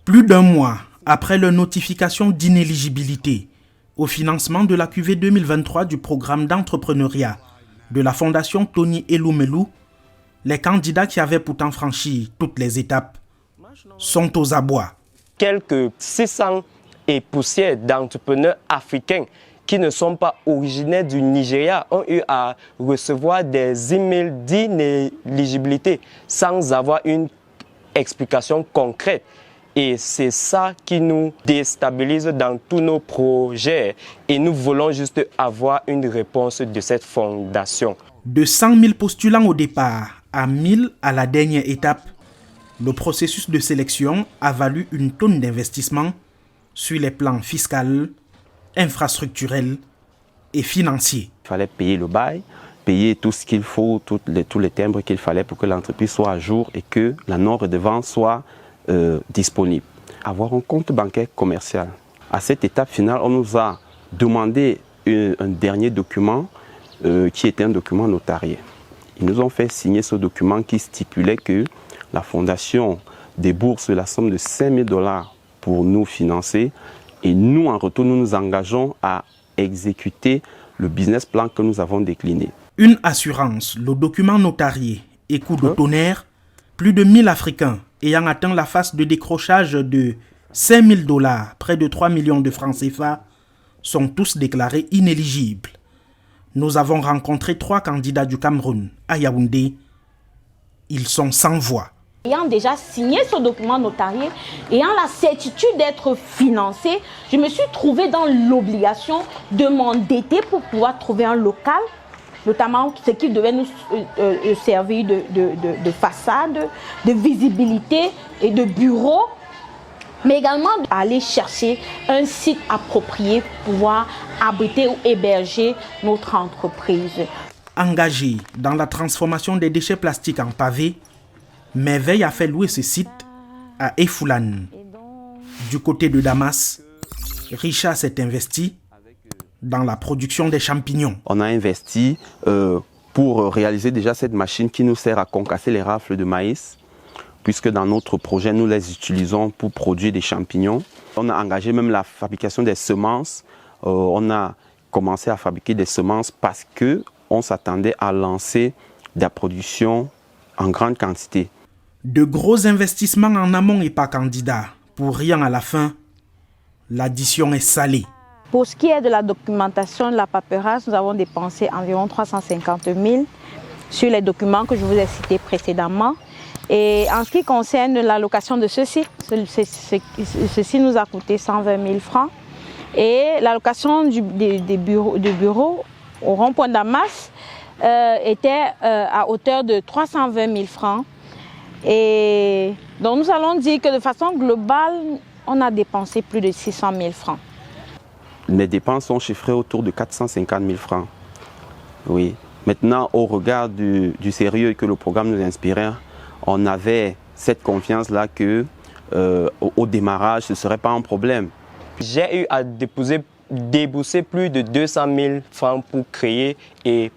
Plus d'un mois après leur notification d'inéligibilité au financement de la cuvée 2023 du programme d'entrepreneuriat de la Fondation Tony Elumelu, les candidats qui avaient pourtant franchi toutes les étapes sont aux abois. Quelques 600 et poussières d'entrepreneurs africains qui ne sont pas originaires du Nigeria ont eu à recevoir des emails d'inéligibilité sans avoir une explication concrète. Et c'est ça qui nous déstabilise dans tous nos projets. Et nous voulons juste avoir une réponse de cette fondation. De 100 000 postulants au départ à 1000 à la dernière étape, le processus de sélection a valu une tonne d'investissement sur les plans fiscal, infrastructurel et financier. Il fallait payer le bail, payer tout ce qu'il faut, tous les timbres qu'il fallait pour que l'entreprise soit à jour et que la non-redevance soit disponible. Avoir un compte bancaire commercial. À cette étape finale, on nous a demandé un dernier document qui était un document notarié. Ils nous ont fait signer ce document qui stipulait que la fondation débourse la somme de $5 000 pour nous financer et nous, en retour, nous nous engageons à exécuter le business plan que nous avons décliné. Une assurance, le document notarié et coup de tonnerre, plus de 1000 Africains ayant atteint la phase de décrochage de $5 000, près de 3 millions de francs CFA, sont tous déclarés inéligibles. Nous avons rencontré 3 candidats du Cameroun à Yaoundé. Ils sont sans voix. Ayant déjà signé ce document notarié, ayant la certitude d'être financé, je me suis trouvée dans l'obligation de m'endetter pour pouvoir trouver un local, notamment ce qui devait nous servir de façade, de visibilité et de bureau, mais également aller chercher un site approprié pour pouvoir abriter ou héberger notre entreprise. Engagé dans la transformation des déchets plastiques en pavés, Merveille a fait louer ce site à Efoulan. Du côté de Damas, Richard s'est investi dans la production des champignons. On a investi pour réaliser déjà cette machine qui nous sert à concasser les rafles de maïs, puisque dans notre projet, nous les utilisons pour produire des champignons. On a engagé même la fabrication des semences. On a commencé à fabriquer des semences parce qu'on s'attendait à lancer de la production en grande quantité. De gros investissements en amont et pas candidat. Pour rien à la fin, l'addition est salée. Pour ce qui est de la documentation de la paperasse, nous avons dépensé environ 350 000 sur les documents que je vous ai cités précédemment. Et en ce qui concerne la location de ceci nous a coûté 120 000 francs. Et la location du bureau au rond-point Damas était à hauteur de 320 000 francs. Et donc nous allons dire que de façon globale, on a dépensé plus de 600 000 francs. Les dépenses sont chiffrées autour de 450 000 francs. Oui. Maintenant, au regard du sérieux que le programme nous inspirait, on avait cette confiance-là que au démarrage, ce ne serait pas un problème. J'ai eu à débourser plus de 200 000 francs pour créer et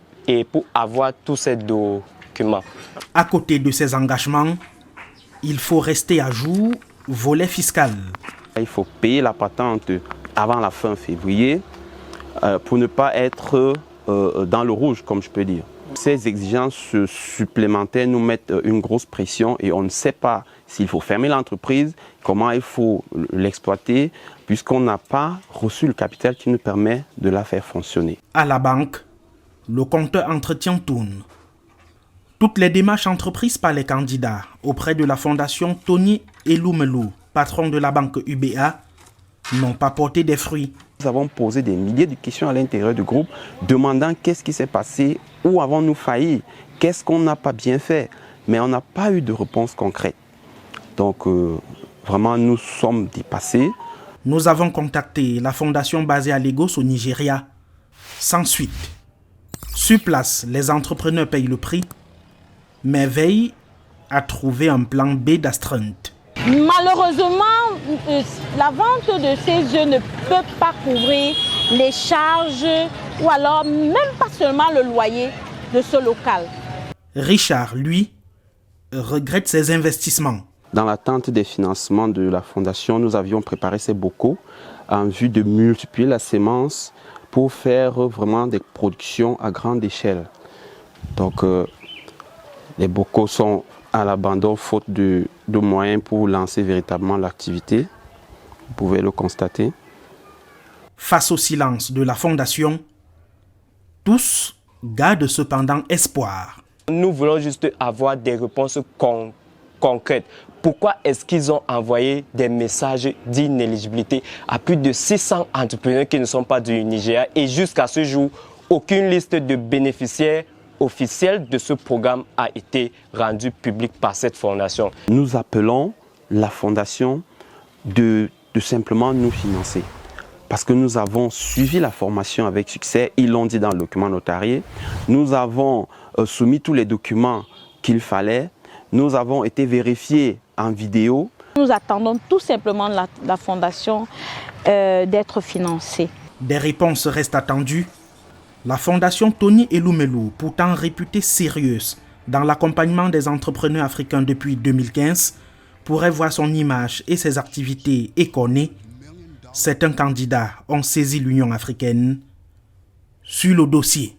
pour avoir tous ces documents. À côté de ces engagements, il faut rester à jour, volet fiscal. Il faut payer la patente avant la fin février pour ne pas être dans le rouge, comme je peux dire. Ces exigences supplémentaires nous mettent une grosse pression et on ne sait pas s'il faut fermer l'entreprise, comment il faut l'exploiter, puisqu'on n'a pas reçu le capital qui nous permet de la faire fonctionner. À la banque, le compteur entretien tourne. Toutes les démarches entreprises par les candidats auprès de la Fondation Tony Elumelu, patron de la banque UBA, n'ont pas porté des fruits. Nous avons posé des milliers de questions à l'intérieur du groupe, demandant qu'est-ce qui s'est passé, où avons-nous failli, qu'est-ce qu'on n'a pas bien fait, mais on n'a pas eu de réponse concrète. Donc vraiment, nous sommes dépassés. Nous avons contacté la fondation basée à Lagos au Nigeria. Sans suite. Sur place, les entrepreneurs payent le prix. Merveille a trouvé un plan B d'astreinte. Malheureusement, la vente de ces œufs ne peut pas couvrir les charges ou alors même pas seulement le loyer de ce local. Richard, lui, regrette ses investissements. Dans l'attente des financements de la fondation, nous avions préparé ces bocaux en vue de multiplier la sémence pour faire vraiment des productions à grande échelle. Donc les bocaux sont à l'abandon faute de moyens pour lancer véritablement l'activité. Vous pouvez le constater. Face au silence de la fondation, tous gardent cependant espoir. Nous voulons juste avoir des réponses concrètes. Pourquoi est-ce qu'ils ont envoyé des messages d'inéligibilité à plus de 600 entrepreneurs qui ne sont pas du Nigeria et jusqu'à ce jour, aucune liste de bénéficiaires officielle de ce programme a été rendue publique par cette fondation. Nous appelons la fondation de simplement nous financer. Parce que nous avons suivi la formation avec succès, ils l'ont dit dans le document notarié. Nous avons soumis tous les documents qu'il fallait. Nous avons été vérifiés en vidéo. Nous attendons tout simplement la fondation d'être financée. Des réponses restent attendues. La fondation Tony Elumelu, pourtant réputée sérieuse dans l'accompagnement des entrepreneurs africains depuis 2015, pourrait voir son image et ses activités écornées. Certains candidats ont saisi l'Union africaine sur le dossier.